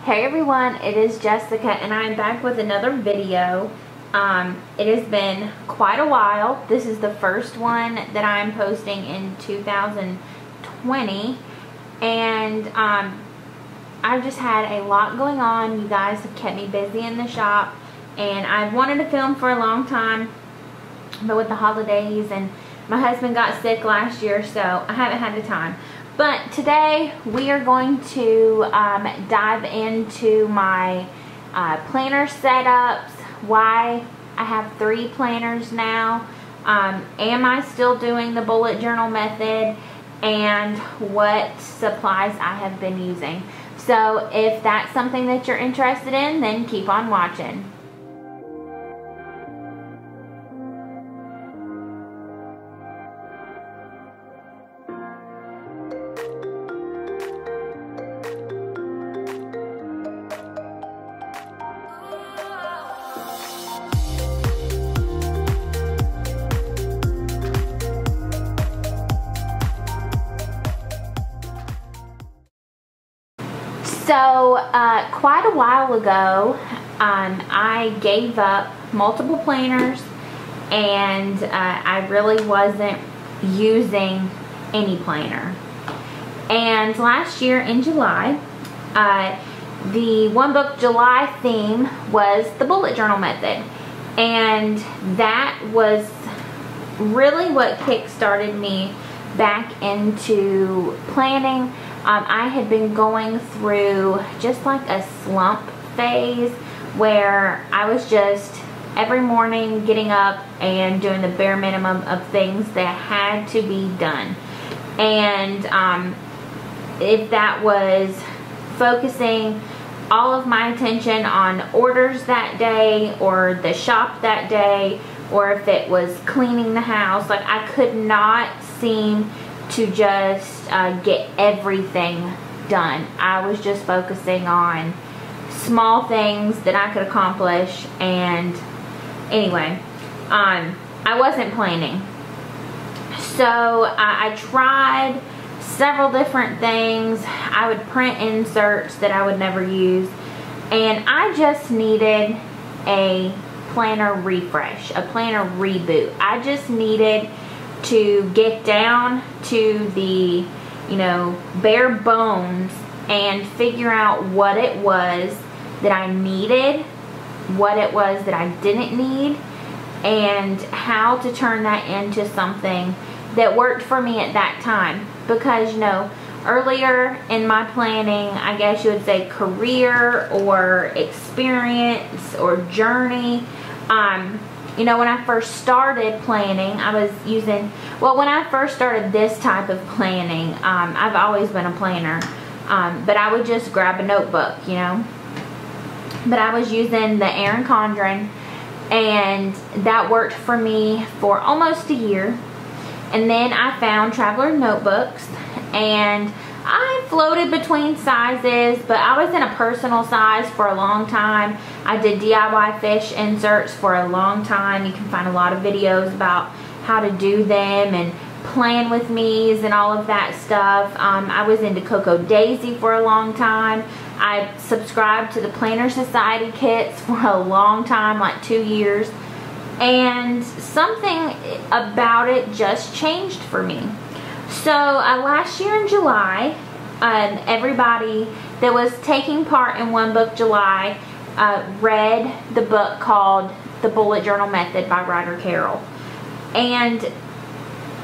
Hey everyone, it is Jessica and I am back with another video. It has been quite a while. This is the first one that I'm posting in 2020 and I've just had a lot going on. You guys have kept me busy in the shop and I've wanted to film for a long time, but with the holidays and my husband got sick last year, so I haven't had the time. But today we are going to dive into my planner setups, why I have 3 planners now, am I still doing the bullet journal method, and what supplies I have been using. So if that's something that you're interested in, then keep on watching. So quite a while ago, I gave up multiple planners and I really wasn't using any planner. And last year in July, the One Book July theme was the bullet journal method. And that was really what kick-started me back into planning. I had been going through just like a slump phase where I was just every morning getting up and doing the bare minimum of things that had to be done. And if that was focusing all of my attention on orders that day or the shop that day, or if it was cleaning the house, like I could not seem to just get everything done. I was just focusing on small things that I could accomplish, and anyway, I wasn't planning. So I tried several different things. I would print inserts that I would never use, and I just needed a planner refresh, a planner reboot. I just needed to get down to the, bare bones and figure out what it was that I needed, what it was that I didn't need, and how to turn that into something that worked for me at that time. Because, earlier in my planning, I guess you would say career or experience or journey, when I first started planning, I was using, when I first started this type of planning, I've always been a planner, but I would just grab a notebook, But I was using the Erin Condren, and that worked for me for almost a year. And then I found Traveler notebooks, and I floated between sizes, but I was in a personal size for a long time. I did DIY fish inserts for a long time. You can find a lot of videos about how to do them and plan with me's and all of that stuff. I was into Cocoa Daisy for a long time. I subscribed to the Planner Society kits for a long time, like 2 years. And something about it just changed for me. So last year in July, everybody that was taking part in One Book July read the book called The Bullet Journal Method by Ryder Carroll. And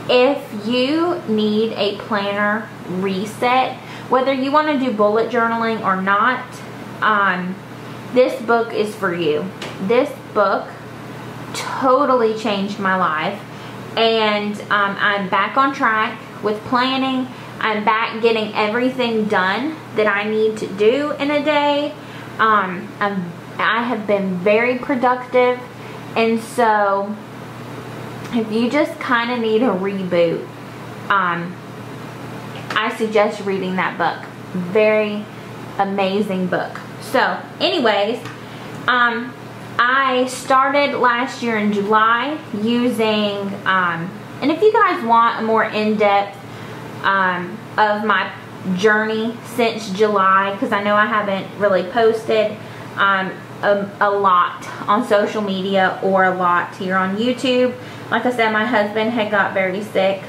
if you need a planner reset, whether you want to do bullet journaling or not, this book is for you. This book totally changed my life, and I'm back on track with planning. I'm back getting everything done that I need to do in a day. I have been very productive, and so if you just kind of need a reboot, I suggest reading that book. Very amazing book. So anyways, I started last year in July using, and if you guys want a more in-depth of my journey since July, because I know I haven't really posted a lot on social media or a lot here on YouTube. Like I said, my husband had got very sick.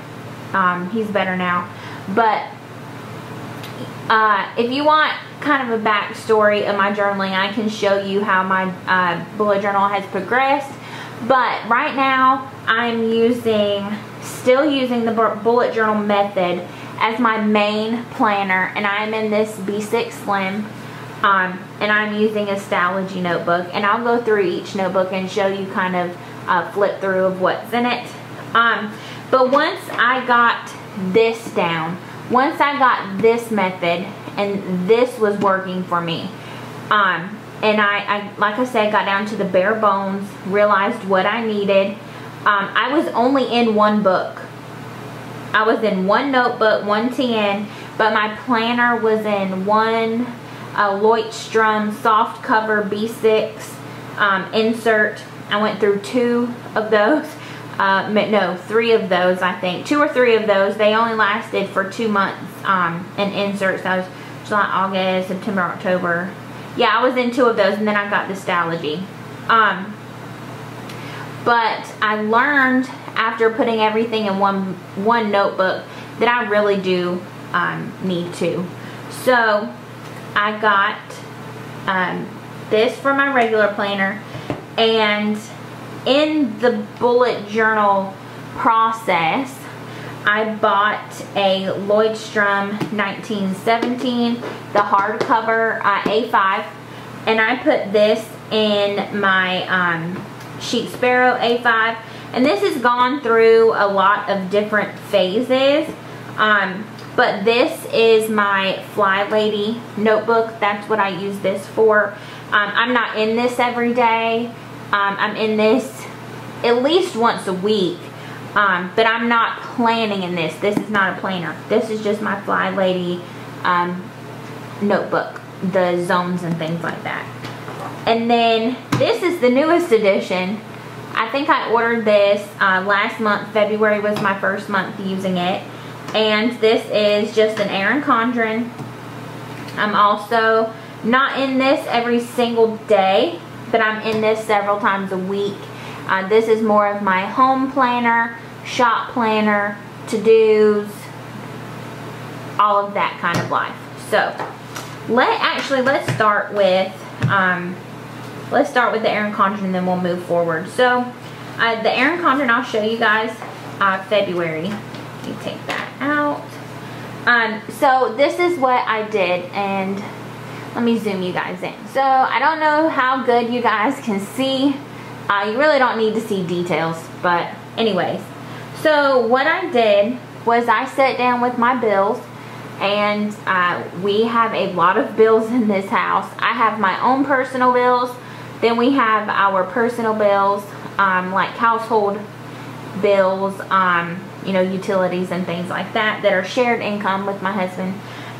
He's better now. But if you want kind of a backstory of my journaling, I can show you how my bullet journal has progressed. But right now, I'm still using the bullet journal method as my main planner, and I'm in this B6 Slim, and I'm using a Stalogy notebook, and I'll go through each notebook and show you kind of flip through of what's in it. But once I got this down, once I got this method and this was working for me, and I like I said, got down to the bare bones, realized what I needed. I was only in one book. I was in one notebook, one TN, but my planner was in one Lloydstrom soft cover B6 insert. I went through 2 of those. No, 3 of those, I think. 2 or 3 of those. They only lasted for 2 months in inserts. That was July, August, September, October. Yeah, I was in 2 of those, and then I got the Stalogy. But I learned after putting everything in one notebook that I really do need to. So I got this for my regular planner, and in the bullet journal process, I bought a Lloydstrom 1917, the hardcover A5, and I put this in my Sheet Sparrow A5, and this has gone through a lot of different phases, but this is my Fly Lady notebook. That's what I use this for. I'm not in this every day. I'm in this at least once a week, but I'm not planning in this. This is not a planner. This is just my Fly Lady notebook, the zones and things like that. And then this is the newest edition. I think I ordered this last month. February was my first month using it. And this is just an Erin Condren. I'm also not in this every single day, but I'm in this several times a week. This is more of my home planner, shop planner, to-dos, all of that kind of life. So let's start with the Erin Condren, and then we'll move forward. So the Erin Condren, I'll show you guys February. Let me take that out. So this is what I did, and let me zoom you guys in. So I don't know how good you guys can see. You really don't need to see details, but anyways. So what I did was I sat down with my bills, and we have a lot of bills in this house. I have my own personal bills. Then we have our personal bills, like household bills, you know, utilities and things like that are shared income with my husband.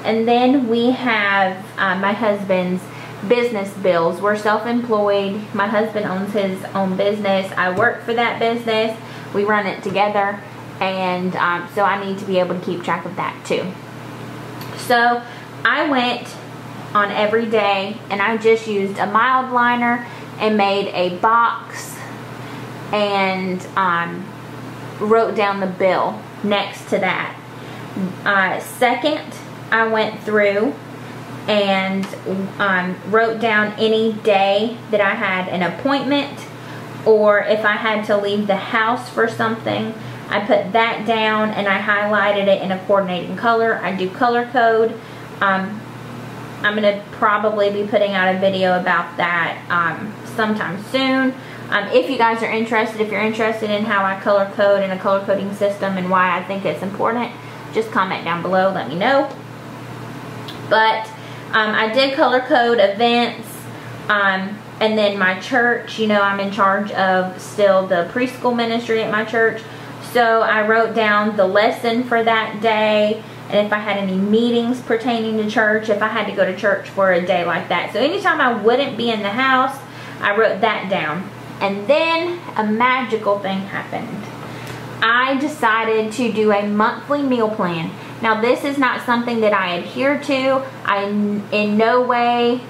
And then we have my husband's business bills. We're self-employed. My husband owns his own business. I work for that business. We run it together, and so I need to be able to keep track of that too. So I went on every day, and I just used a mild liner and made a box and wrote down the bill next to that. Second, I went through and wrote down any day that I had an appointment, or if I had to leave the house for something, I put that down and I highlighted it in a coordinating color. I do color code. I'm going to probably be putting out a video about that sometime soon. If you guys are interested, if you're interested in how I color code and a color coding system and why I think it's important, just comment down below, let me know. But I did color code events, and then my church, you know, I'm in charge of still the preschool ministry at my church. So I wrote down the lesson for that day, and if I had any meetings pertaining to church, if I had to go to church for a day like that. So anytime I wouldn't be in the house, I wrote that down. And then a magical thing happened. I decided to do a monthly meal plan. Now this is not something that I adhere to. I in no way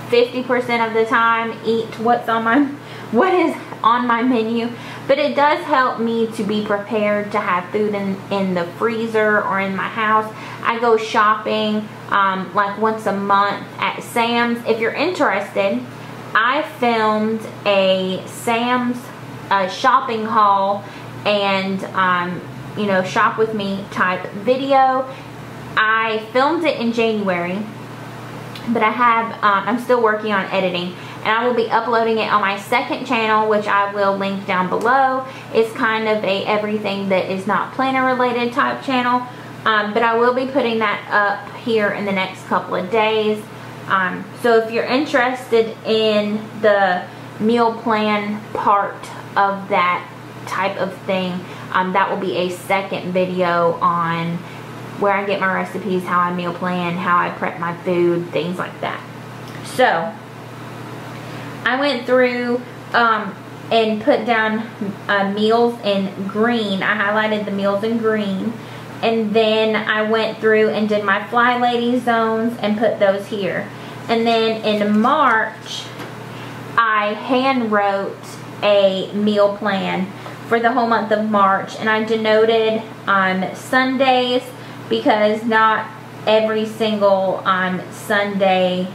50% of the time eat what is on my menu, but it does help me to be prepared to have food in the freezer or in my house. I go shopping like once a month at Sam's. If you're interested, I filmed a Sam's shopping haul and you know, shop with me type video. I filmed it in January, but I have I'm still working on editing, and I will be uploading it on my second channel, which I will link down below. It's kind of a everything that is not planner related type channel, but I will be putting that up here in the next couple of days. So if you're interested in the meal plan part of that type of thing, that will be a second video on where I get my recipes, how I meal plan, how I prep my food, things like that. So I went through and put down meals in green. I highlighted the meals in green, and then I went through and did my Fly Lady zones and put those here. And then in March, I hand wrote a meal plan for the whole month of March, and I denoted Sundays, because not every single Sunday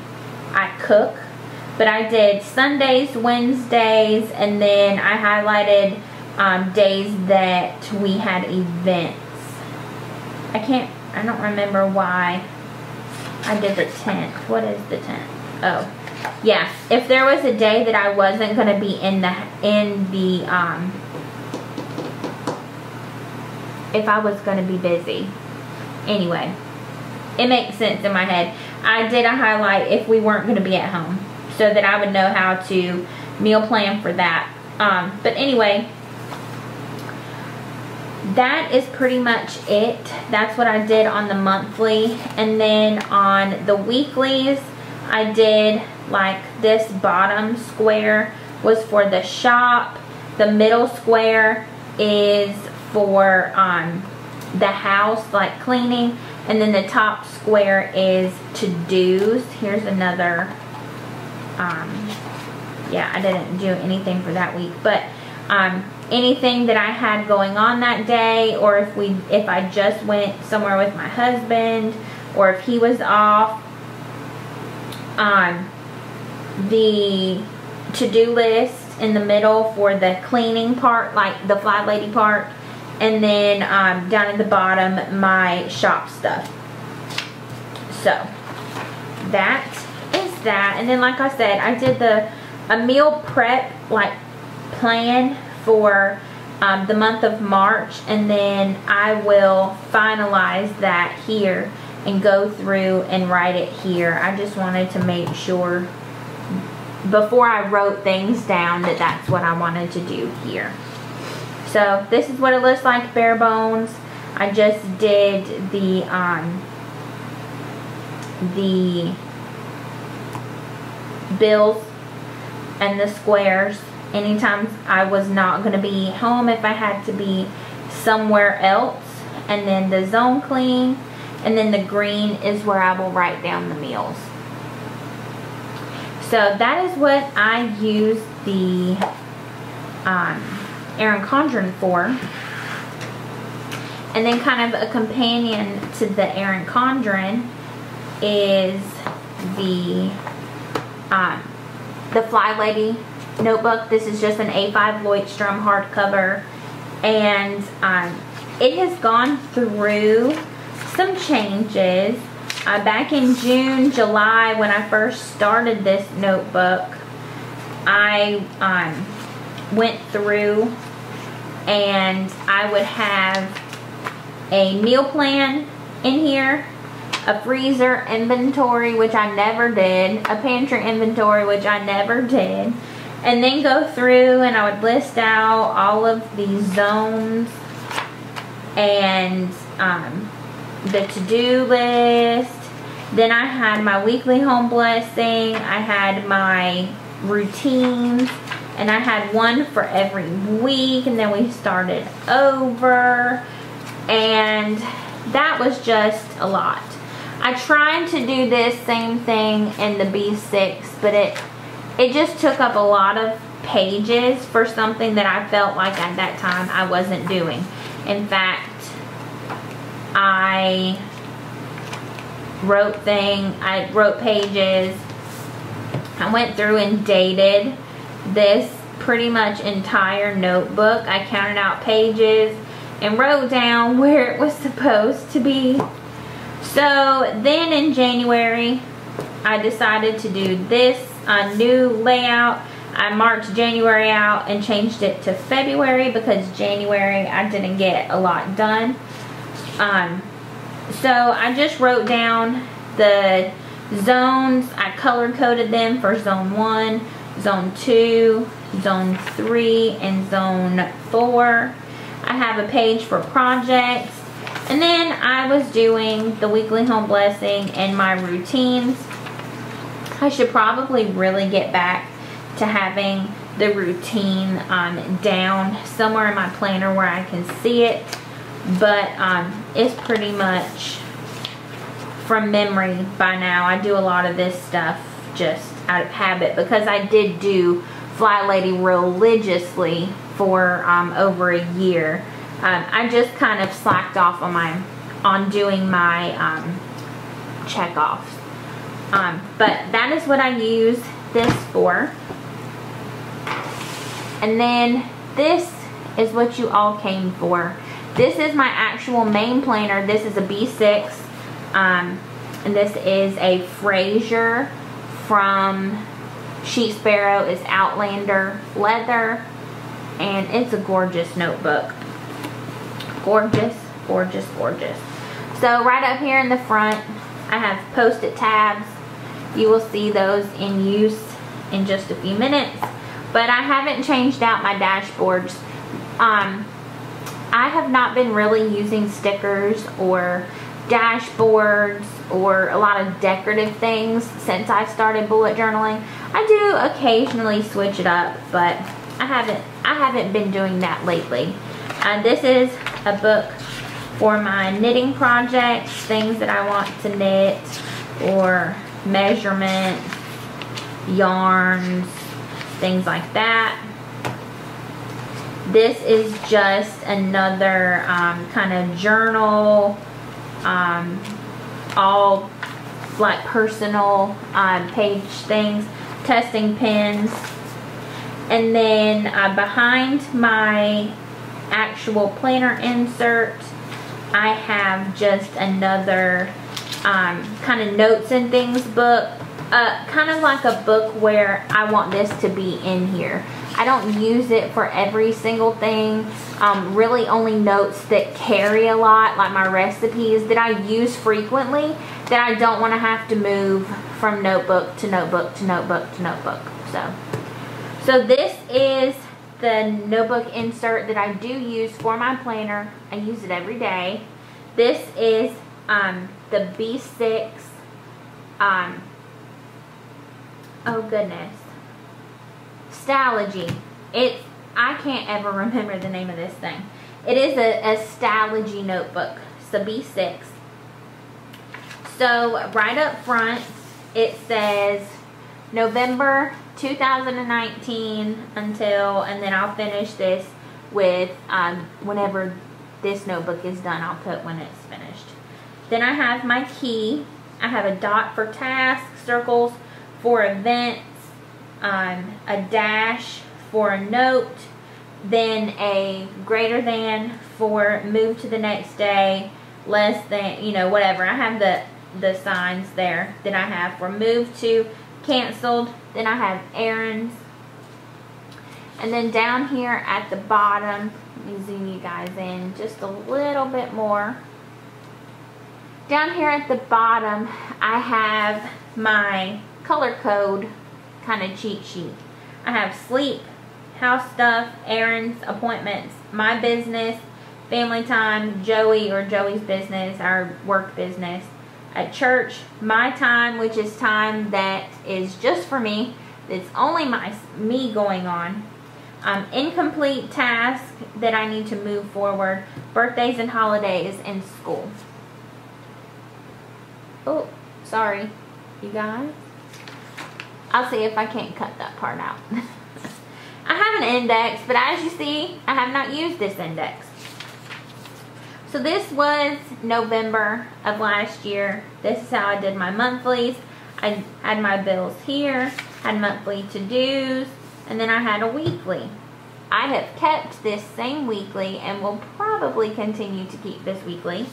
I cook, but I did Sundays, Wednesdays, and then I highlighted days that we had events. I don't remember why I did the 10th. What is the 10th? Oh, yeah. If there was a day that I wasn't going to be if I was going to be busy. Anyway, it makes sense in my head. I did a highlight if we weren't going to be at home, so that I would know how to meal plan for that. But anyway, that is pretty much it. That's what I did on the monthly. And then on the weeklies, I did like this bottom square was for the shop. The middle square is for the house, like cleaning, and then the top square is to-dos. Here's another yeah, I didn't do anything for that week, but anything that I had going on that day, or if I just went somewhere with my husband, or if he was off. The to-do list in the middle for the cleaning part, like the Fly Lady part, and then down at the bottom my shop stuff. So that is that. And then, like I said, I did a meal prep like plan for the month of March, and then I will finalize that here and go through and write it here. I just wanted to make sure before I wrote things down that that's what I wanted to do here. So this is what it looks like bare bones. I just did the bills and the squares anytime I was not going to be home, if I had to be somewhere else, and then the zone clean, and then the green is where I will write down the meals. So that is what I use the Erin Condren for. And then kind of a companion to the Erin Condren is the Fly Lady notebook. This is just an A5 Lloydstrom hardcover, and it has gone through some changes. Back in June, July, when I first started this notebook, I went through and I would have a meal plan in here, a freezer inventory, which I never did, a pantry inventory, which I never did, and then go through and I would list out all of the zones and the to-do list. Then I had my weekly home blessing, I had my routines, and I had one for every week, and then we started over. And that was just a lot. I tried to do this same thing in the B6, but it just took up a lot of pages for something that I felt like at that time I wasn't doing. In fact, I wrote pages. I went through and dated this pretty much entire notebook. I counted out pages and wrote down where it was supposed to be. So then in January, I decided to do this new layout. I marked January out and changed it to February because January I didn't get a lot done. So I just wrote down the zones. I color coded them for zone 1, zone 2, zone 3, and zone 4. I have a page for projects. And then I was doing the weekly home blessing and my routines. I should probably really get back to having the routine down somewhere in my planner where I can see it. But it's pretty much from memory by now. I do a lot of this stuff just out of habit because I did do Fly Lady religiously for over a year. I just kind of slacked off on doing my check-offs. But that is what I use this for. And then this is what you all came for. This is my actual main planner. This is a B6. And this is a Fraser from Sheet Sparrow. It's Outlander leather. And it's a gorgeous notebook. Gorgeous, gorgeous, gorgeous. So right up here in the front, I have Post-it tabs. You will see those in use in just a few minutes. But I haven't changed out my dashboards. I have not been really using stickers or dashboards or a lot of decorative things since I started bullet journaling. I do occasionally switch it up, but I haven't been doing that lately. This is a book for my knitting projects, things that I want to knit, or measurements, yarns, things like that. This is just another kind of journal, all like personal page things, testing pins. And then behind my actual planner insert, I have just another kind of notes and things book, kind of like a book where I want this to be in here. I don't use it for every single thing. Really only notes that carry a lot, like my recipes that I use frequently, that I don't want to have to move from notebook to notebook to notebook to notebook. So this is the notebook insert that I do use for my planner. I use it every day. This is the B6, oh goodness, Stalogy. I can't ever remember the name of this thing. It is a Stalogy notebook. It's a B6. So right up front it says November 2019 until, and then I'll finish this with whenever this notebook is done, I'll put when it's finished. Then I have my key. I have a dot for tasks, circles for events, a dash for a note, then a greater than for move to the next day, less than, you know, whatever. I have the signs there that I have for move to, canceled. Then I have errands. And then down here at the bottom, let me zoom you guys in just a little bit more. Down here at the bottom, I have my color code kind of cheat sheet. I have sleep, house stuff, errands, appointments, my business, family time, Joey or Joey's business, our work business, at church, my time, which is time that is just for me. It's only me going on. Incomplete task that I need to move forward, birthdays and holidays, and school. Sorry, you guys. I'll see if I can't cut that part out. I have an index, but as you see, I have not used this index. So this was November of last year. This is how I did my monthlies. I had my bills here, had monthly to-dos, and then I had a weekly. I have kept this same weekly and will probably continue to keep this weekly.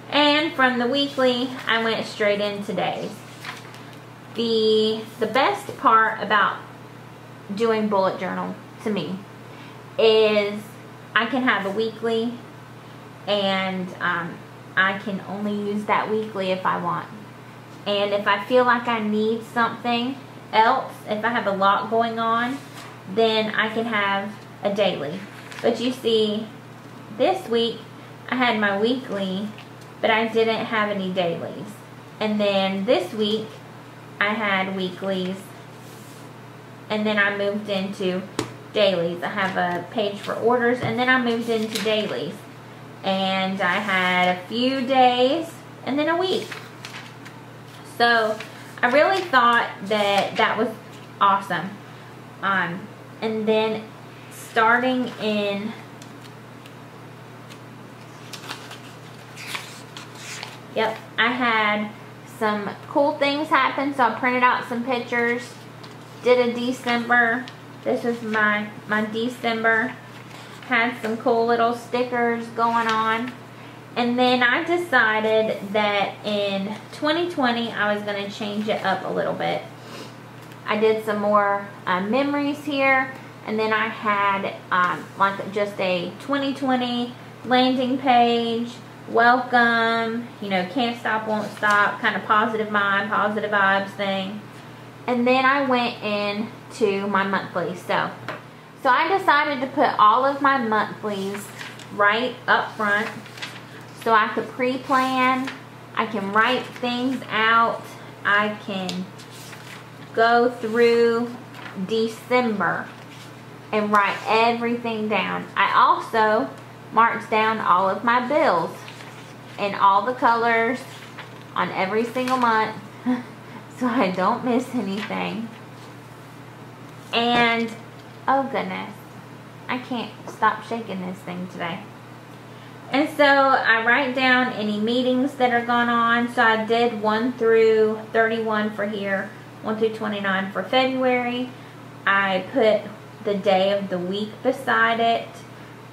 And from the weekly, I went straight into days. The best part about doing bullet journal to me is I can have a weekly, and I can only use that weekly if I want. And if I feel like I need something else, if I have a lot going on, then I can have a daily. But you see, this week I had my weekly, but I didn't have any dailies. And then this week I had weeklies, and then I moved into dailies. I have a page for orders, and then I moved into dailies. And I had a few days and then a week. So I really thought that that was awesome. And then starting in I had some cool things happen, so I printed out some pictures, did a December. This was my December. Had some cool little stickers going on. And then I decided that in 2020 I was going to change it up a little bit. I did some more memories here, and then I had like just a 2020 landing page, welcome, you know, can't stop, won't stop, kind of positive mind, positive vibes thing. And then I went into my monthly. So I decided to put all of my monthlies right up front so I could pre-plan. I can write things out. I can go through December and write everything down. I also marked down all of my bills and all the colors on every single month so I don't miss anything. And oh goodness, I can't stop shaking this thing today. And so I write down any meetings that are going on. So I did 1 through 31 for here, 1 through 29 for February. I put the day of the week beside it.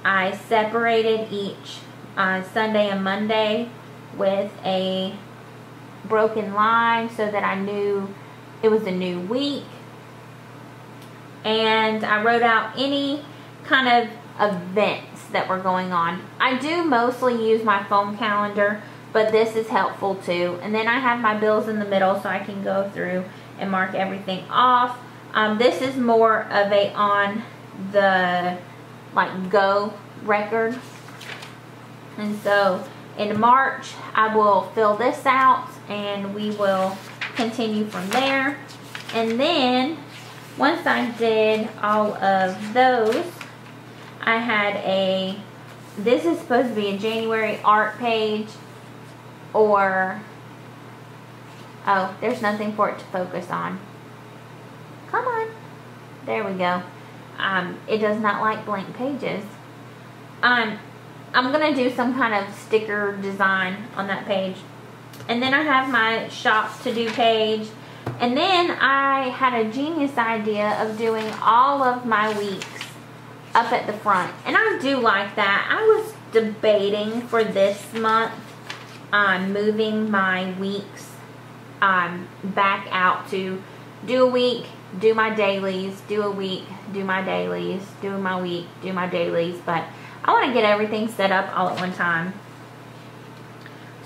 I separated each Sunday and Monday with a broken line so that I knew it was a new week. And I wrote out any kind of events that were going on. I do mostly use my phone calendar, but this is helpful too. And then I have my bills in the middle so I can go through and mark everything off. This is more of a on the like go record. And so in March I will fill this out and we will continue from there. And then once I did all of those, I had this is supposed to be a January art page, or, oh, there's nothing for it to focus on. Come on. There we go. It does not like blank pages. I'm going to do some kind of sticker design on that page. And then I have my shop to do page. And then I had a genius idea of doing all of my weeks up at the front. And I do like that. I was debating for this month on moving my weeks back out to do a week, do my dailies, do a week, do my dailies, do my week, do my dailies. But I want to get everything set up all at one time.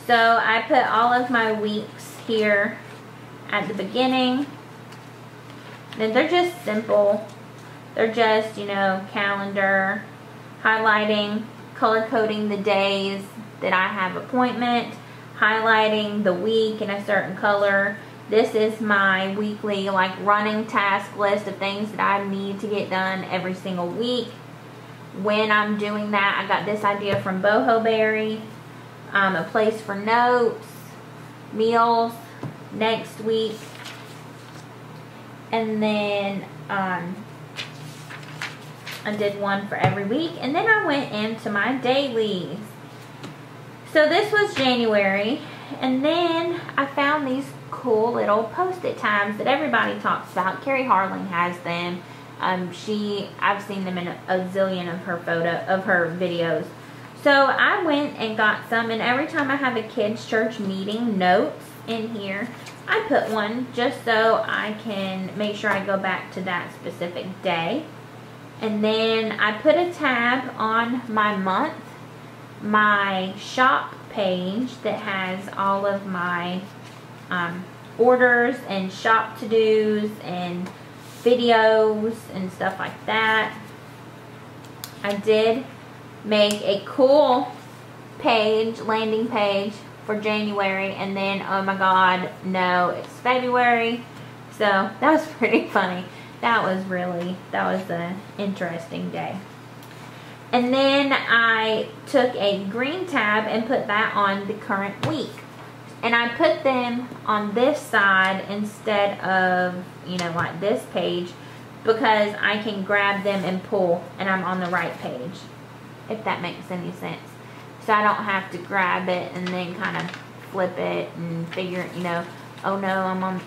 So I put all of my weeks here at the beginning. Then they're just simple. They're just, you know, calendar, highlighting, color coding the days that I have appointment, highlighting the week in a certain color. This is my weekly like running task list of things that I need to get done every single week. When I'm doing that, I got this idea from Boho Berry. A place for notes, meals, next week. And then I did one for every week. And then I went into my dailies. So this was January. And then I found these cool little post-it tabs that everybody talks about. Carrie Harling has them. I've seen them in a zillion of her videos. So I went and got some, and every time I have a kids' church meeting notes in here, I put one just so I can make sure I go back to that specific day. And then I put a tab on my month, my shop page that has all of my orders and shop to-dos and videos and stuff like that. I did make a cool page, landing page for January, and then oh my god, no, it's February. So that was pretty funny. That was an interesting day. And then I took a green tab and put that on the current week. And I put them on this side instead of, like this page, because I can grab them and pull and I'm on the right page, if that makes any sense. So I don't have to grab it and then kind of flip it and figure, oh no, I'm on,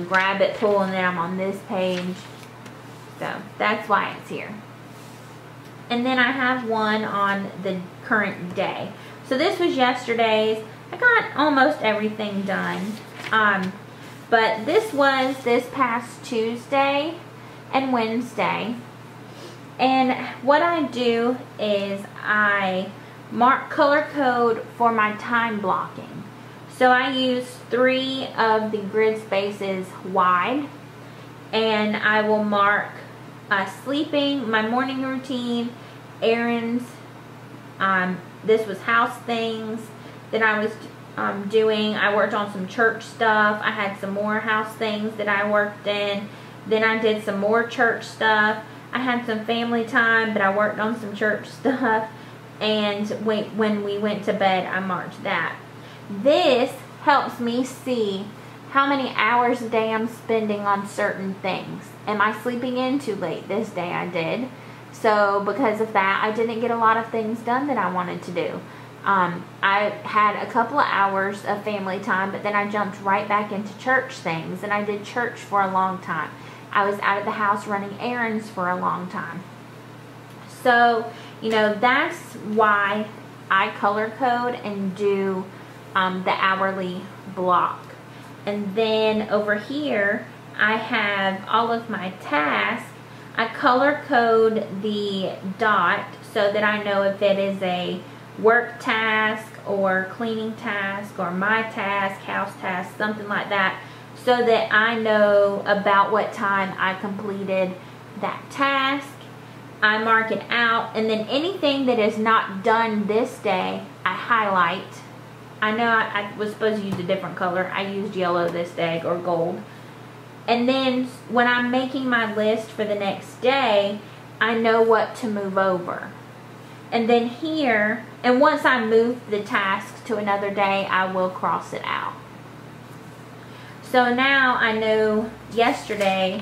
grab it, pull, and then I'm on this page. So that's why it's here. And then I have one on the current day. So this was yesterday's. I got almost everything done. But this was this past Tuesday and Wednesday. And what I do is I mark color code for my time blocking. So I use 3 of the grid spaces wide. And I will mark sleeping, my morning routine, errands. This was house things that I was doing. I worked on some church stuff. I had some more house things that I worked in. Then I did some more church stuff. I had some family time, but I worked on some church stuff. And when we went to bed, I marked that. This helps me see how many hours a day I'm spending on certain things. Am I sleeping in too late? This day I did. So because of that, I didn't get a lot of things done that I wanted to do. I had a couple of hours of family time, but then I jumped right back into church things, and I did church for a long time. I was out of the house running errands for a long time. So, that's why I color code and do the hourly block. And then over here, I have all of my tasks. I color code the dot so that I know if it is a work task or cleaning task or my task, house task, something like that, so that I know about what time I completed that task. I mark it out, and then anything that is not done this day, I highlight. I know I was supposed to use a different color. I used yellow this day, or gold. And then when I'm making my list for the next day, I know what to move over. And then here, and once I move the task to another day, I will cross it out. So now I know yesterday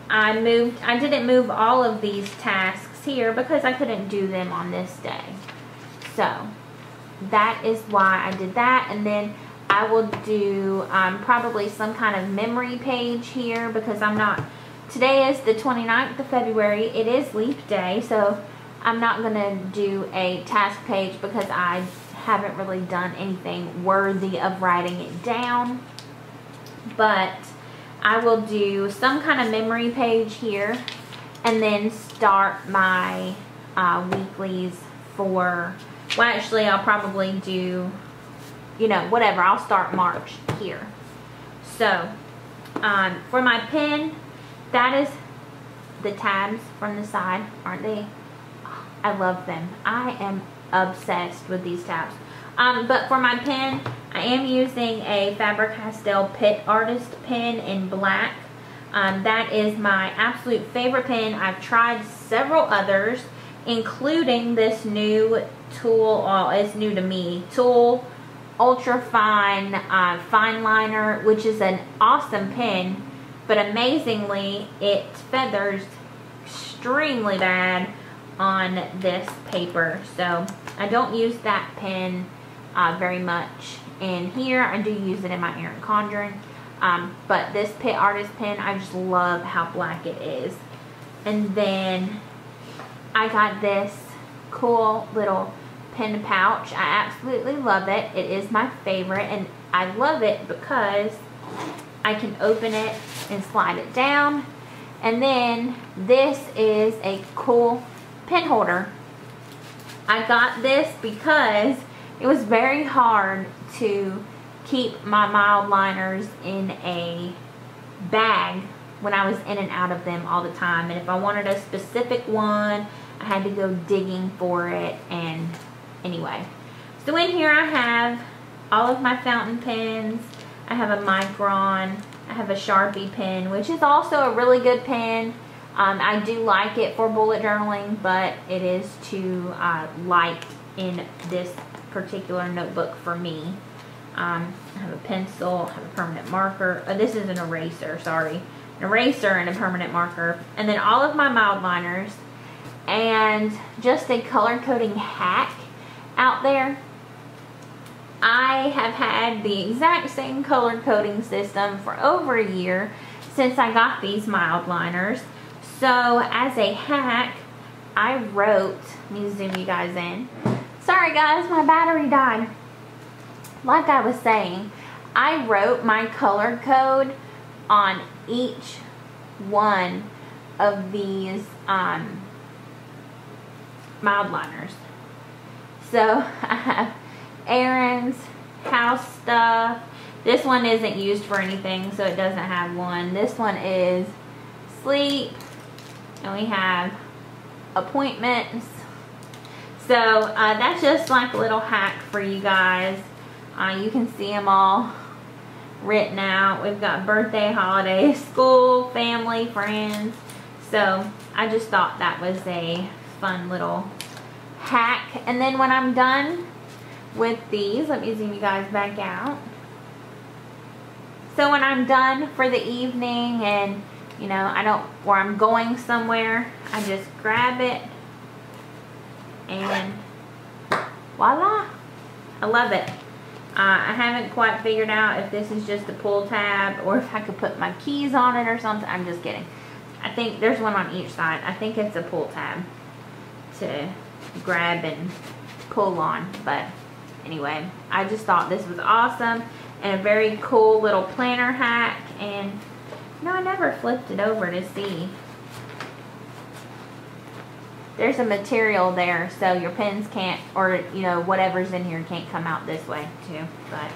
I didn't move all of these tasks here because I couldn't do them on this day. So that is why I did that. And then I will do probably some kind of memory page here, because today is the 29th of February. It is leap day, so I'm not going to do a task page because I haven't really done anything worthy of writing it down. But I will do some kind of memory page here, and then start my weeklies for, well, actually I'll probably do, whatever. I'll start March here. So for my pen, that is the tabs from the side, aren't they? I love them. I am obsessed with these tabs. But for my pen, I am using a Faber-Castell Pitt Artist pen in black. That is my absolute favorite pen. I've tried several others, including this new tool, it's new to me, tool ultra fine fine liner, which is an awesome pen, but amazingly it feathers extremely bad on this paper. So I don't use that pen very much in here. I do use it in my Erin Condren, but this Pitt Artist pen, I just love how black it is. And then I got this cool little pen pouch. I absolutely love it. It is my favorite, and I love it because I can open it and slide it down. And then this is a cool pen holder. I got this because it was very hard to keep my mild liners in a bag when I was in and out of them all the time. And if I wanted a specific one, I had to go digging for it. And anyway, so in here I have all of my fountain pens. I have a Micron. I have a Sharpie pen, which is also a really good pen. I do like it for bullet journaling, but it is too light in this particular notebook for me. I have a pencil, I have a permanent marker. Oh, this is an eraser, sorry. An eraser and a permanent marker. And then all of my mild liners. And just a color coding hack out there. I have had the exact same color coding system for over a year since I got these mild liners. So as a hack, I wrote, let me zoom you guys in. Sorry guys, my battery died. Like I was saying, I wrote my color code on each one of these mild liners. So I have Erin's House Stuff. This one isn't used for anything, so it doesn't have one. This one is Sleep. And we have Appointments. So that's just like a little hack for you guys. You can see them all written out. We've got birthday, holiday, school, family, friends. So I just thought that was a fun little hack. And then when I'm done with these, let me zoom you guys back out. So when I'm done for the evening and you know, or I'm going somewhere, I just grab it and voila. I love it. I haven't quite figured out if this is just a pull tab or if I could put my keys on it or something. I'm just kidding. I think there's one on each side. I think it's a pull tab to grab and pull on. But anyway, I just thought this was awesome and a very cool little planner hack. And no, I never flipped it over to see. There's a material there, so your pens can't, or you know, whatever's in here can't come out this way too. But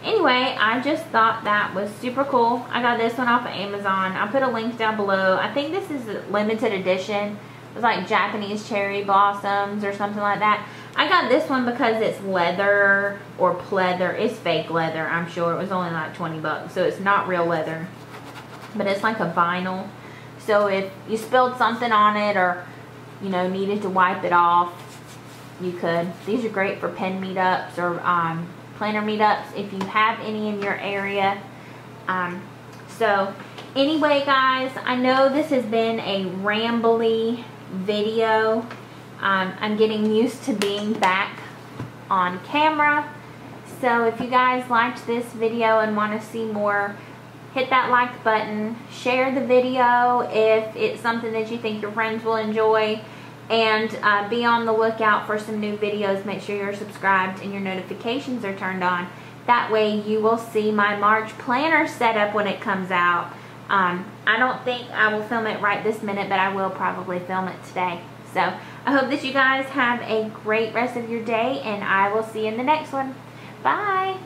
anyway, I just thought that was super cool. I got this one off of Amazon. I'll put a link down below. I think this is a limited edition. It was like Japanese cherry blossoms or something like that. I got this one because it's leather or pleather. It's fake leather, I'm sure. It was only like 20 bucks, so it's not real leather. But it's like a vinyl. So if you spilled something on it or, you know, needed to wipe it off, you could. These are great for pen meetups or planner meetups if you have any in your area. So anyway, guys, I know this has been a rambly video. I'm getting used to being back on camera. So if you guys liked this video and want to see more, hit that like button, share the video if it's something that you think your friends will enjoy, and be on the lookout for some new videos. Make sure you're subscribed and your notifications are turned on. That way you will see my March planner setup when it comes out. I don't think I will film it right this minute, but I will probably film it today. So I hope that you guys have a great rest of your day, and I will see you in the next one. Bye!